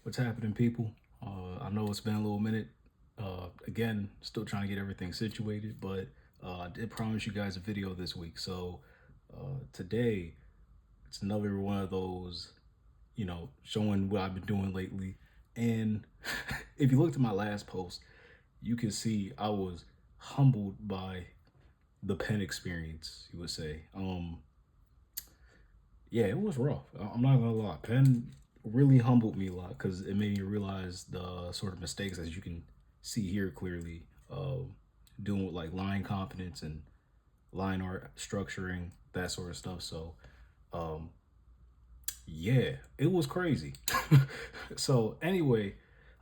What's happening, people? I know it's been a little minute. Again, still trying to get everything situated, but I did promise you guys a video this week. So today, it's another one of those, showing what I've been doing lately. And if you looked at my last post, you can see I was humbled by the pen experience, you would say. Yeah, it was rough. I'm not gonna lie. Penn really humbled me a lot because it made me realize the sort of mistakes, as you can see here clearly, doing with like line confidence and line art structuring, that sort of stuff. So, um, yeah, it was crazy. So anyway,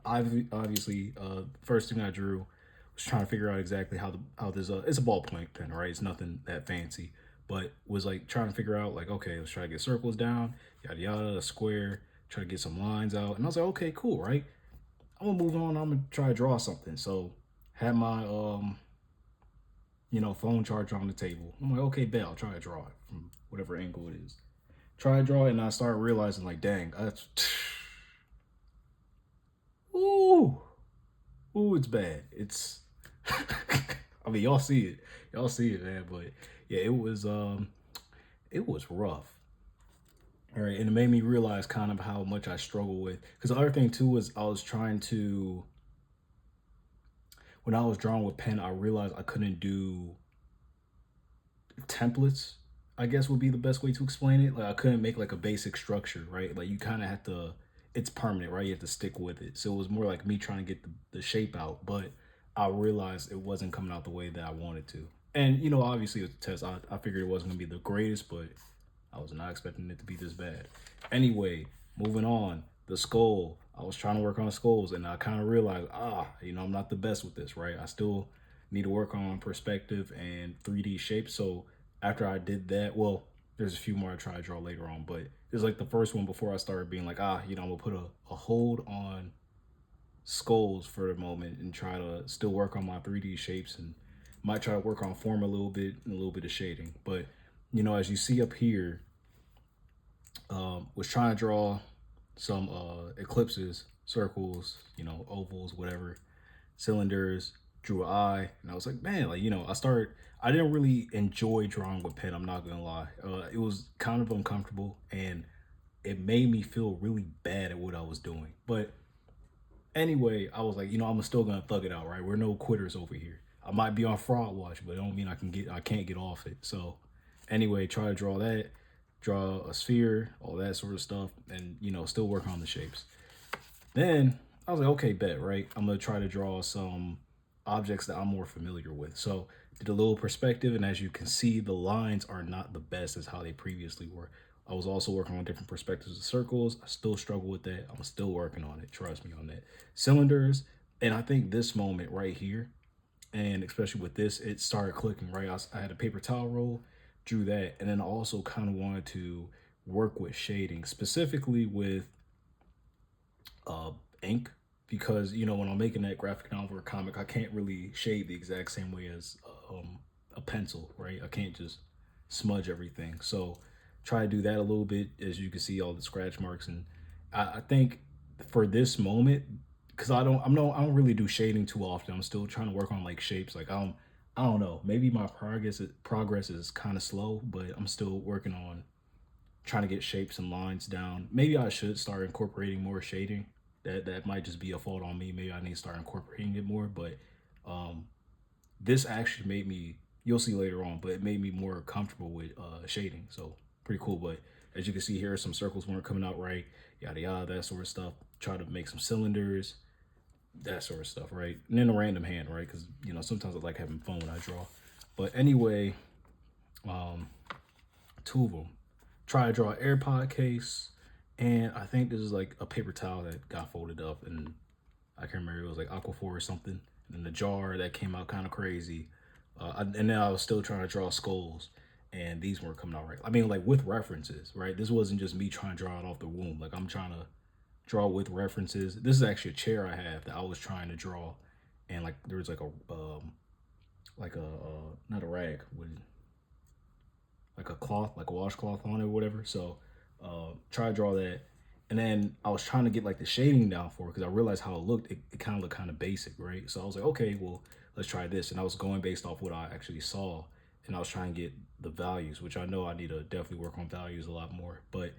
obviously, first thing I drew was trying to figure out exactly how this it's a ballpoint pen, right? It's nothing that fancy, but was like trying to figure out like, okay, let's try to get circles down, yada yada, a square, try to get some lines out, and I was like, okay, cool, right? I'm gonna move on. I'm gonna try to draw something. So had my phone charger on the table. I'm like, okay, bet I'll try to draw it from whatever angle it is. Try to draw it, and I started realizing like, dang, that's ooh, ooh, it's bad. It's I mean, y'all see it, man. But yeah, it was rough. All right, and it made me realize kind of how much I struggle with. Because the other thing too was I was trying to, when I was drawing with pen, I realized I couldn't do templates. I guess would be the best way to explain it. Like I couldn't make like a basic structure, right? Like you kind of have to. It's permanent, right? You have to stick with it. So it was more like me trying to get the shape out, but I realized it wasn't coming out the way that I wanted to. And obviously it was a test. I figured it wasn't gonna be the greatest, but I was not expecting it to be this bad. Anyway, moving on. The skull. I was trying to work on skulls, and I kind of realized, I'm not the best with this, right? I still need to work on perspective and 3D shapes. So after I did that, well, there's a few more I try to draw later on, but it's like the first one before I started being like, I'm gonna put a hold on skulls for the moment and try to still work on my 3D shapes and might try to work on form a little bit and a little bit of shading. But as you see up here, was trying to draw some ellipses, circles, ovals, whatever, cylinders, drew an eye, and I was like, man, like, I didn't really enjoy drawing with pen, I'm not gonna lie. It was kind of uncomfortable, and it made me feel really bad at what I was doing. But anyway, I was like, I'm still gonna thug it out, right? We're no quitters over here. I might be on fraud watch, but it don't mean I can't get off it. So anyway, try to draw that, draw a sphere, all that sort of stuff, and still work on the shapes. Then I was like, okay, bet, right? I'm gonna try to draw some objects that I'm more familiar with. So did a little perspective, and as you can see, the lines are not the best as how they previously were. I was also working on different perspectives of circles. I still struggle with that. I'm still working on it. Trust me on that. Cylinders, and I think this moment right here, and especially with this, it started clicking, right? I had a paper towel roll, drew that, and then I also kind of wanted to work with shading, specifically with uh, ink, because when I'm making that graphic novel or comic, I can't really shade the exact same way as a pencil, right? I can't just smudge everything. So try to do that a little bit, as you can see all the scratch marks, and I think for this moment, because I don't really do shading too often. I'm still trying to work on like shapes. Like I don't know. Maybe my progress is kind of slow, but I'm still working on trying to get shapes and lines down. Maybe I should start incorporating more shading. That might just be a fault on me. Maybe I need to start incorporating it more. But um, this actually made me. You'll see later on, but it made me more comfortable with shading. So pretty cool. But as you can see here, some circles weren't coming out right. Yada yada, that sort of stuff. Try to make some cylinders, that sort of stuff, right? And then a random hand, right? Because sometimes I like having fun when I draw. But anyway, um, two of them. Try to draw an AirPod case, and I think this is like a paper towel that got folded up, and I can't remember, it was like Aquaphor or something. And then the jar that came out kind of crazy. And then I was still trying to draw skulls, and these weren't coming out right. I mean, like with references, right? This wasn't just me trying to draw it off the womb. Like I'm trying to draw with references. This is actually a chair I have that I was trying to draw, and like there was like a not a rag, like a cloth, like a washcloth on it or whatever. So try to draw that. And then I was trying to get like the shading down for it because I realized how it looked. It kind of looked kind of basic, right? So I was like, okay, well, let's try this. And I was going based off what I actually saw, and I was trying to get the values, which I know I need to definitely work on values a lot more. But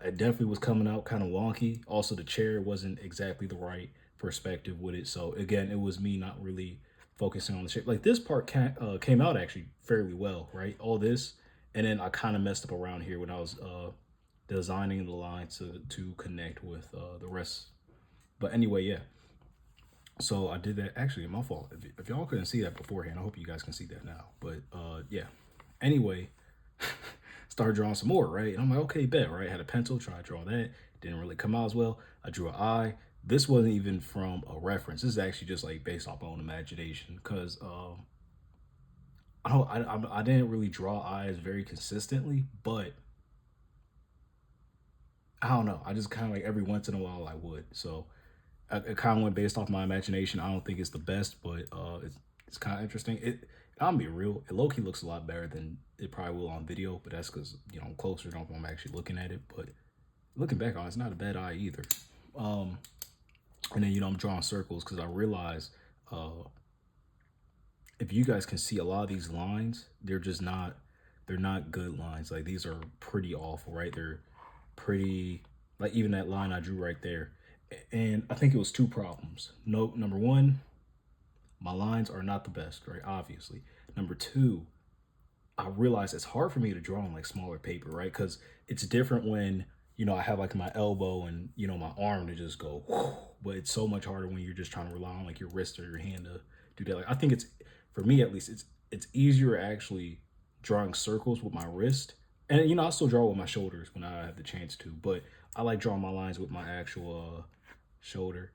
it definitely was coming out kind of wonky. Also, the chair wasn't exactly the right perspective with it. So again, it was me not really focusing on the shape. Like this part came out actually fairly well, right? All this, and then I kind of messed up around here when I was designing the line to connect with the rest. But anyway, yeah. So I did that. Actually, my fault. If y'all couldn't see that beforehand, I hope you guys can see that now. But yeah. Anyway, started drawing some more, right? And I'm like, okay, bet, right? Had a pencil, tried to draw that. Didn't really come out as well. I drew an eye. This wasn't even from a reference. This is actually just like based off my own imagination because I didn't really draw eyes very consistently, but I don't know. I just kind of like every once in a while I would. So I kind of went based off my imagination. I don't think it's the best, but it's kind of interesting. I'll be real. It low key looks a lot better than it probably will on video, but that's because I'm closer to I'm actually looking at it. But looking back on it, it's not a bad eye either. And then I'm drawing circles because I realize if you guys can see a lot of these lines, they're not good lines. Like these are pretty awful, right? They're pretty, like even that line I drew right there. And I think it was two problems. No, number one, my lines are not the best, right? Obviously. Number two, I realize it's hard for me to draw on like smaller paper, right? Because it's different when I have like my elbow and my arm to just go, whoo, but it's so much harder when you're just trying to rely on like your wrist or your hand to do that. Like I think it's, for me at least, it's easier actually drawing circles with my wrist, and I still draw with my shoulders when I have the chance to, but I like drawing my lines with my actual shoulder,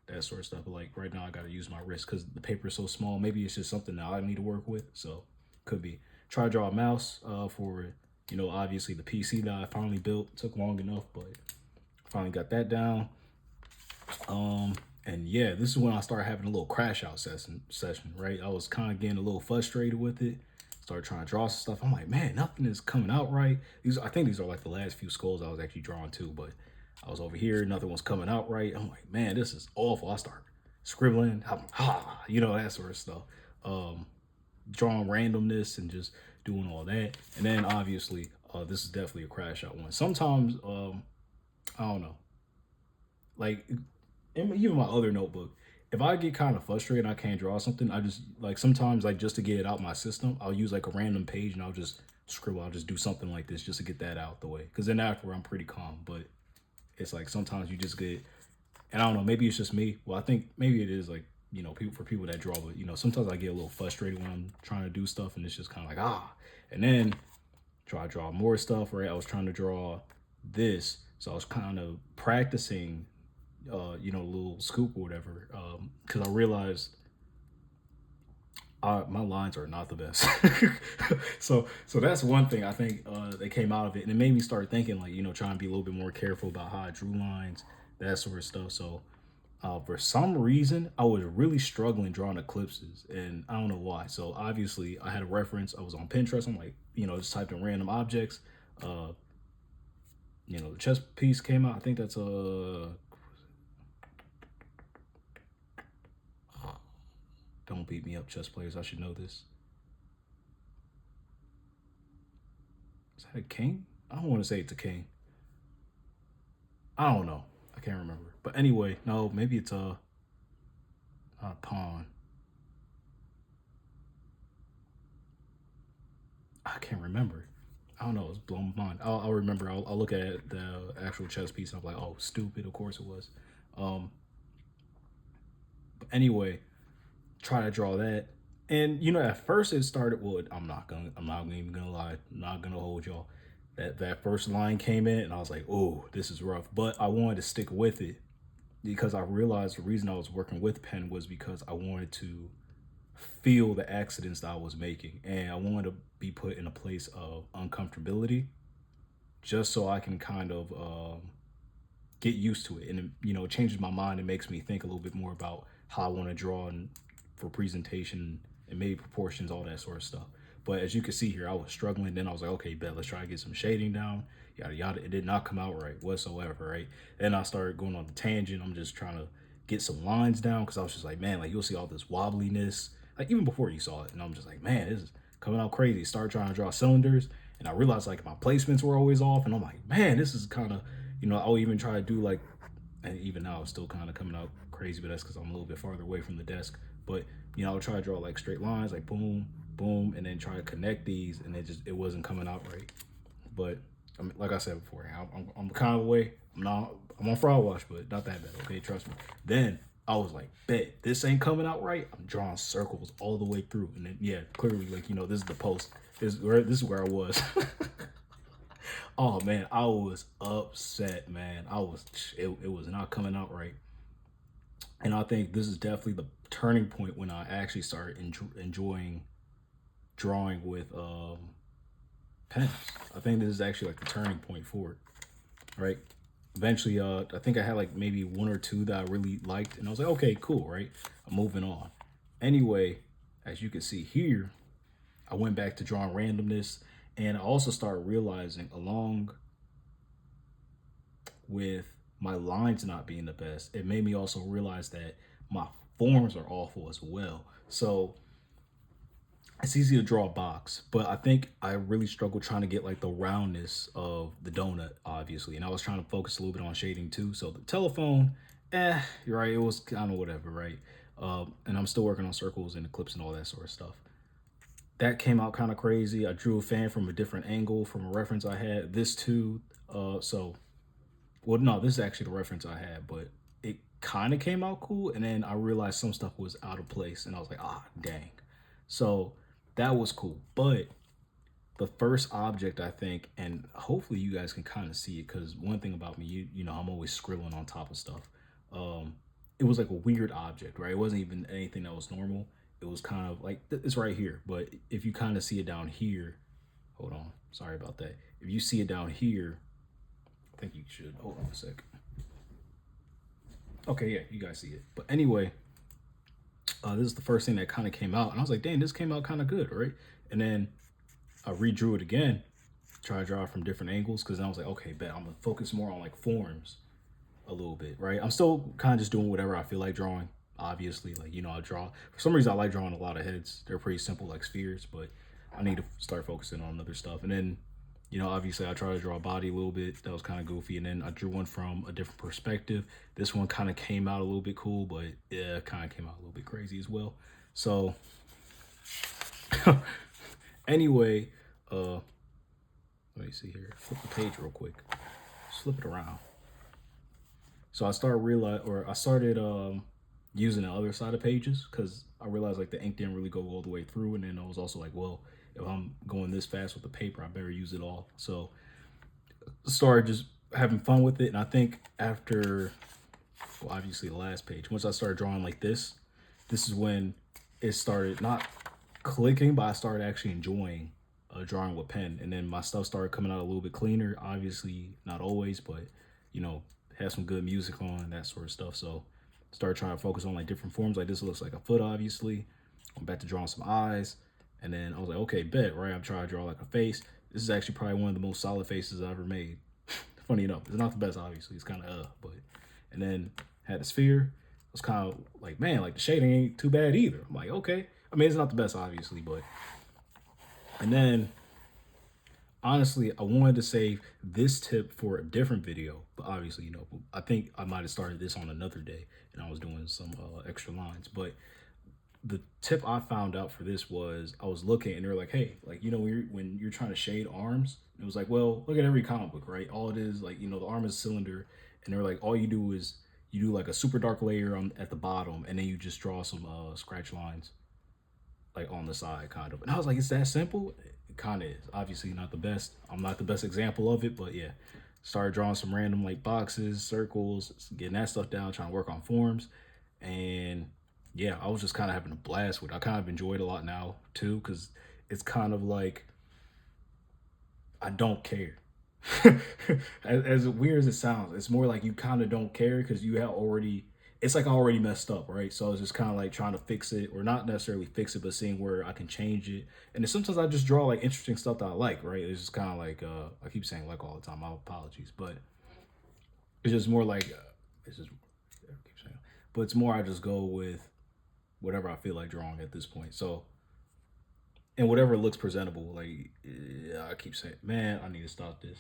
that sort of stuff. But like right now, I got to use my wrist because the paper is so small. Maybe it's just something that I need to work with. So could be. Try to draw a mouse for obviously the PC that I finally built. Took long enough, but finally got that down. And yeah, this is when I started having a little crash out session, right? I was kind of getting a little frustrated with it. Started trying to draw some stuff. I'm like, man, nothing is coming out right. I think these are like the last few skulls I was actually drawing too, but I was over here, nothing was coming out right. I'm like, man, this is awful. I start scribbling, that sort of stuff. Drawing randomness and just doing all that. And then obviously, this is definitely a crash out one. Sometimes, I don't know, like even my other notebook, if I get kind of frustrated and I can't draw something, I just like sometimes like just to get it out my system, I'll use like a random page and I'll just scribble. I'll just do something like this just to get that out the way. Because then after I'm pretty calm. But it's like sometimes you just get, and I don't know, maybe it's just me. Well, I think maybe it is like people that draw, but sometimes I get a little frustrated when I'm trying to do stuff, and it's just kind of like and then try to draw more stuff. Right, I was trying to draw this, so I was kind of practicing little scoop or whatever, because I realized my lines are not the best. so that's one thing I think that came out of it, and it made me start thinking like trying to be a little bit more careful about how I drew lines, that sort of stuff. So for some reason I was really struggling drawing eclipses, and I don't know why. So obviously I had a reference. I was on Pinterest. I'm like just typed in random objects. The chess piece came out. I think that's don't beat me up, chess players. I should know this. Is that a king? I don't want to say it's a king. I don't know. I can't remember. But anyway, no, maybe it's not a pawn. I can't remember. I don't know. It's blowing my mind. I'll remember. I'll look at the actual chess piece. And I'm like, oh, stupid. Of course it was. But anyway, try to draw that, and at first it started. Well, I'm not even gonna lie. I'm not gonna hold y'all. That first line came in, and I was like, oh, this is rough. But I wanted to stick with it because I realized the reason I was working with pen was because I wanted to feel the accidents that I was making, and I wanted to be put in a place of uncomfortability, just so I can kind of get used to it, and it changes my mind and makes me think a little bit more about how I want to draw and for presentation and maybe proportions, all that sort of stuff. But as you can see here, I was struggling. Then I was like, okay, bet, let's try to get some shading down. Yada yada. It did not come out right whatsoever, right? Then I started going on the tangent. I'm just trying to get some lines down because I was just like, man, like you'll see all this wobbliness, like even before you saw it. And I'm just like, man, this is coming out crazy. Start trying to draw cylinders, and I realized like my placements were always off, and I'm like, man, this is kind of, I'll even try to do like, and even now it's still kind of coming out crazy, but that's because I'm a little bit farther away from the desk. But I'll try to draw like straight lines, like boom, boom, and then try to connect these, and it wasn't coming out right. But I mean, like I said before, I'm kind of away. I'm on fraud watch, but not that bad. Okay, trust me. Then I was like, bet this ain't coming out right. I'm drawing circles all the way through, and then yeah, clearly like this is the post. This is where I was. Oh man, I was upset, man. It was not coming out right. And I think this is definitely the turning point when I actually started enjoying drawing with pens. I think this is actually like the turning point for it, right? Eventually, I think I had like maybe one or two that I really liked, and I was like, okay, cool, right? I'm moving on. Anyway, as you can see here, I went back to drawing randomness, and I also started realizing along with my lines not being the best, it made me also realize that my forms are awful as well. So it's easy to draw a box, but I think I really struggled trying to get like the roundness of the donut, obviously. And I was trying to focus a little bit on shading too. So the telephone, you're right, it was kind of whatever, right? And I'm still working on circles and eclipse and all that sort of stuff. That came out kind of crazy. I drew a fan from a different angle from a reference I had. This too, well, no, this is actually the reference I had, but it kind of came out cool. And then I realized some stuff was out of place, and I was like, ah, dang. So that was cool. But the first object, I think, and hopefully you guys can kind of see it, because one thing about me, I'm always scribbling on top of stuff. It was like a weird object, right? It wasn't even anything that was normal. It was kind of like, it's right here. But if you kind of see it down here, hold on, sorry about that. If you see it down here, I think you should, hold on a sec. Okay, yeah, you guys see it. But anyway, this is the first thing that kind of came out, and I was like, dang, this came out kind of good, right? And then I redrew it again, try to draw it from different angles, because then I was like, okay, bet I'm gonna focus more on like forms a little bit, right? I'm still kind of just doing whatever I feel like drawing, obviously. Like, I draw, for some reason I like drawing a lot of heads. They're pretty simple, like spheres, but I need to start focusing on other stuff. And then obviously I try to draw a body a little bit. That was kind of goofy. And then I drew one from a different perspective. This one kind of came out a little bit cool, but yeah, it kind of came out a little bit crazy as well. So anyway, let me see here. Flip the page real quick. Just flip it around. So I started using the other side of pages, because I realized like the ink didn't really go all the way through. And then I was also like, well, if I'm going this fast with the paper, I better use it all. So I started just having fun with it. And I think after, well, obviously the last page, once I started drawing like this is when it started not clicking, but I started actually enjoying drawing with pen. And then my stuff started coming out a little bit cleaner. Obviously not always, but have some good music on, that sort of stuff. So started trying to focus on like different forms. Like this looks like a foot, obviously. I'm back to drawing some eyes. And then I was like, okay, bet, right? I'm trying to draw like a face. This is actually probably one of the most solid faces I ever made. Funny enough, it's not the best, obviously. It's kind of but. And then had the sphere. It was kind of like, man, like the shading ain't too bad either. I'm like, okay. I mean, it's not the best, obviously, but. And then, honestly, I wanted to save this tip for a different video. But obviously, I think I might have started this on another day, and I was doing some extra lines. But the tip I found out for this was, I was looking and they were like, hey, like, when you're trying to shade arms, it was like, well, look at every comic book, right? All it is, like, the arm is a cylinder, and they're like, all you do is you do like a super dark layer at the bottom, and then you just draw some scratch lines like on the side, kind of. And I was like, it's that simple? It kind of is. Obviously not the best. I'm not the best example of it, but yeah. Started drawing some random like boxes, circles, getting that stuff down, trying to work on forms. And yeah, I was just kind of having a blast with it. I kind of enjoy it a lot now too, because it's kind of like, I don't care. as weird as it sounds, it's more like you kind of don't care, because you have already, it's like I already messed up, right? So I was just kind of like trying to fix it, or not necessarily fix it, but seeing where I can change it. And then sometimes I just draw like interesting stuff that I like, right? It's just kind of like I keep saying like all the time. My apologies, but it's just more like it's just I keep saying, but it's more I just go with whatever I feel like drawing at this point. So and whatever looks presentable, like I keep saying, man, I need to stop this.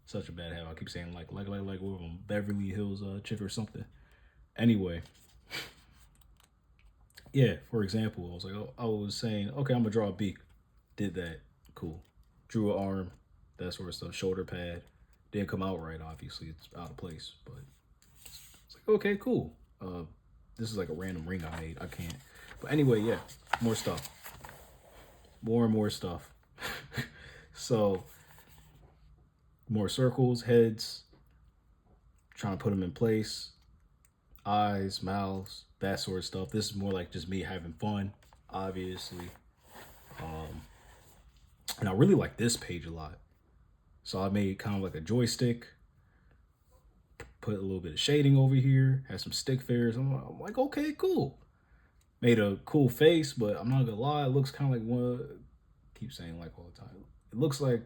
Such a bad habit. I keep saying like we're on Beverly Hills chick or something. Anyway, yeah, for example, I was like, oh, I was saying, okay, I'm gonna draw a beak. Did that, cool. Drew an arm, that sort of stuff. Shoulder pad didn't come out right. Obviously, it's out of place, but it's like, okay, cool. This is like a random ring I made. I can't. But anyway, yeah, more stuff, more and more stuff. So more circles, heads, trying to put them in place, eyes, mouths, that sort of stuff. This is more like just me having fun, obviously. And I really like this page a lot. So I made kind of like a joystick, put a little bit of shading over here, had some stick figures. I'm like, okay, cool. Made a cool face, but I'm not gonna lie, it looks kind of like one. I keep saying like all the time. It looks like,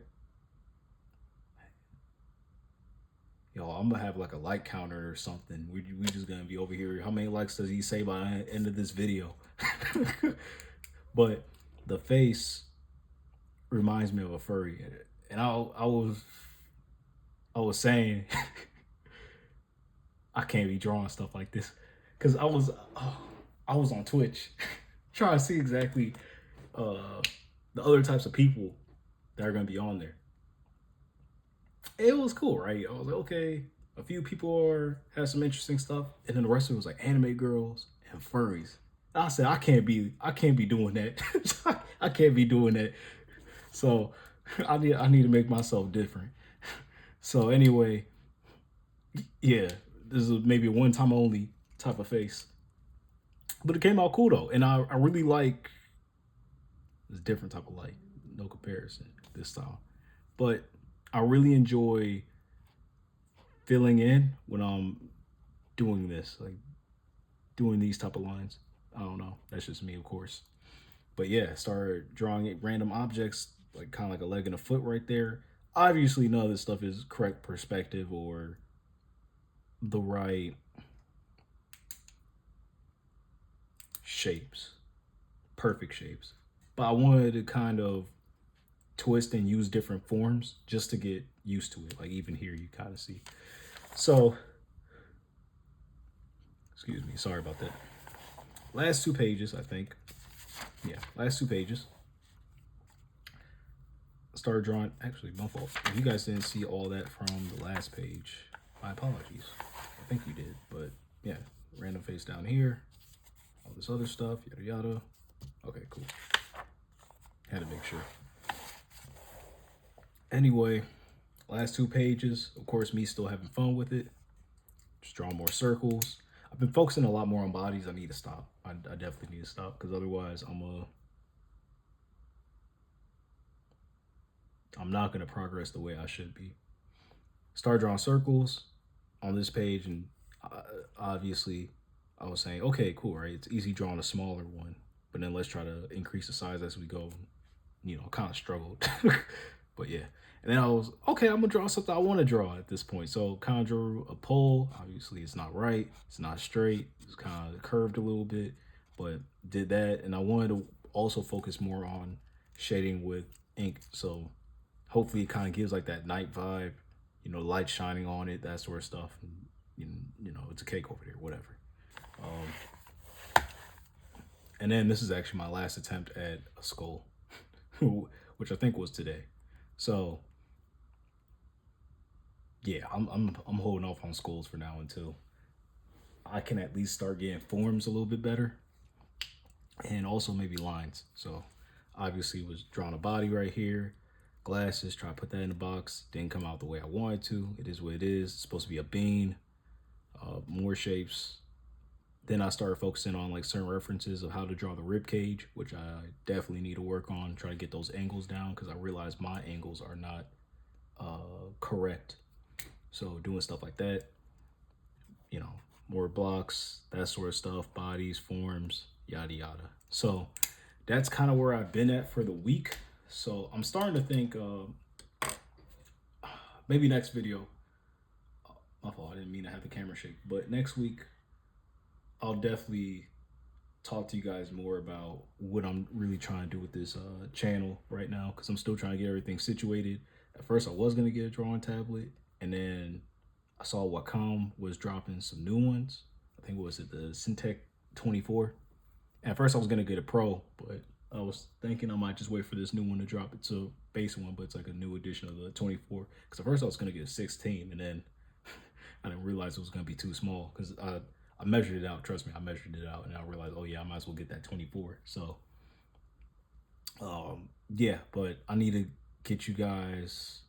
yo, I'm gonna have like a like counter or something. We just gonna be over here. How many likes does he say by the end of this video? But the face reminds me of a furry, and I was saying I can't be drawing stuff like this because I was on Twitch trying to see exactly the other types of people that are gonna be on there. It was cool, right? I was like, okay, a few people have some interesting stuff, and then the rest of it was like anime girls and furries. I said I can't be doing that. I can't be doing that. So I need to make myself different. So anyway, yeah, this is maybe a one time only type of face, but it came out cool though, and I really like this different type of light. No comparison this style, but I really enjoy filling in when I'm doing this, like doing these type of lines. I don't know. That's just me, of course. But yeah, started drawing random objects, like kind of like a leg and a foot right there. Obviously, none of this stuff is correct perspective or the right shapes, perfect shapes. But I wanted to kind of twist and use different forms just to get used to it. Like even here, you kind of see. So, excuse me, sorry about that. Last two pages, I think. Yeah, last two pages. Started drawing, actually, my fault. If you guys didn't see all that from the last page, my apologies. I think you did, but yeah, random face down here, all this other stuff, yada yada. Okay, cool. Had to make sure. Anyway, last two pages, of course, me still having fun with it. Just drawing more circles. I've been focusing a lot more on bodies. I need to stop. I definitely need to stop because otherwise I'm not going to progress the way I should be. Start drawing circles on this page, and obviously I was saying, okay, cool, right? It's easy drawing a smaller one, but then let's try to increase the size as we go. You know, kind of struggled, but yeah. And then I was, okay, I'm gonna draw something I want to draw at this point. So kind of drew a pole. Obviously it's not right, it's not straight, it's kind of curved a little bit, but did that. And I wanted to also focus more on shading with ink. So hopefully it kind of gives like that night vibe, you know, light shining on it, that sort of stuff. And, you know, it's a cake over there, whatever. And then this is actually my last attempt at a skull, which I think was today. So yeah, I'm holding off on skulls for now until I can at least start getting forms a little bit better, and also maybe lines. So obviously was drawing a body right here, glasses, try to put that in the box, didn't come out the way I wanted to. It is what it is. It's supposed to be a bean, more shapes. Then I started focusing on like certain references of how to draw the rib cage, which I definitely need to work on, try to get those angles down because I realized my angles are not correct. So doing stuff like that, you know, more blocks, that sort of stuff, bodies, forms, yada yada. So that's kind of where I've been at for the week. So I'm starting to think maybe next video. My fault, I didn't mean to have the camera shake. But next week, I'll definitely talk to you guys more about what I'm really trying to do with this channel right now, because I'm still trying to get everything situated. At first, I was gonna get a drawing tablet, and then I saw Wacom was dropping some new ones. I think, what was it, the Syntec 24? At first, I was gonna get a Pro, but I was thinking I might just wait for this new one to drop. It's a base one, but it's like a new edition of the 24. Because at first I was gonna get a 16, and then I didn't realize it was gonna be too small. Because I measured it out. Trust me, I measured it out, and I realized, oh yeah, I might as well get that 24. So, yeah, but I need to get you guys.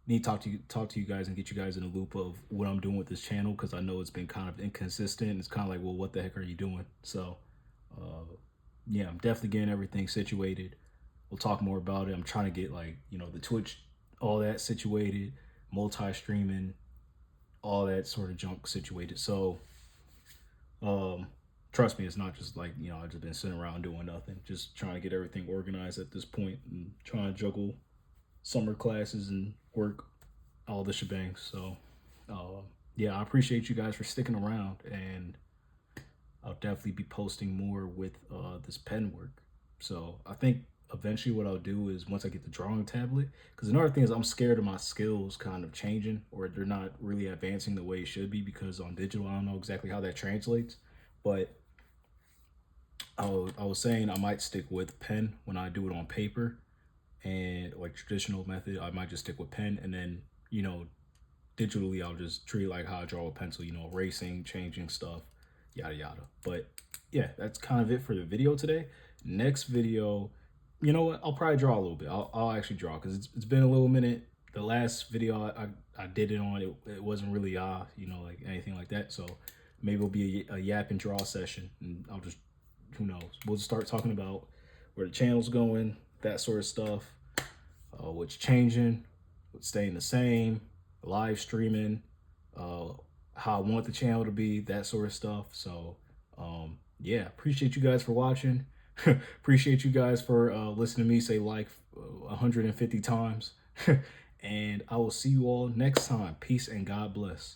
Need to talk to you guys and get you guys in a loop of what I'm doing with this channel, because I know it's been kind of inconsistent. It's kind of like, well, what the heck are you doing? So, yeah, I'm definitely getting everything situated. We'll talk more about it. I'm trying to get, like, you know, the Twitch, all that situated, multi-streaming, all that sort of junk situated. So, trust me, it's not just like, you know, I've just been sitting around doing nothing. Just trying to get everything organized at this point and trying to juggle summer classes and work, all the shebang. So, yeah, I appreciate you guys for sticking around, and I'll definitely be posting more with this pen work. So I think eventually what I'll do is, once I get the drawing tablet, because another thing is I'm scared of my skills kind of changing, or they're not really advancing the way it should be, because on digital, I don't know exactly how that translates. But I was saying I might stick with pen when I do it on paper, and like traditional method, I might just stick with pen, and then, you know, digitally I'll just treat it like how I draw a pencil, you know, erasing, changing stuff, yada yada. But yeah, that's kind of it for the video today. Next video, you know what, I'll probably draw a little bit. I'll actually draw, because it's been a little minute. The last video I did it on, it wasn't really you know, like anything like that. So maybe it'll be a yap and draw session, and I'll just, who knows, we'll just start talking about where the channel's going, that sort of stuff, what's changing, what's staying the same, live streaming, how I want the channel to be, that sort of stuff. So yeah, appreciate you guys for watching. Appreciate you guys for listening to me say like 150 times. And I will see you all next time. Peace and God bless.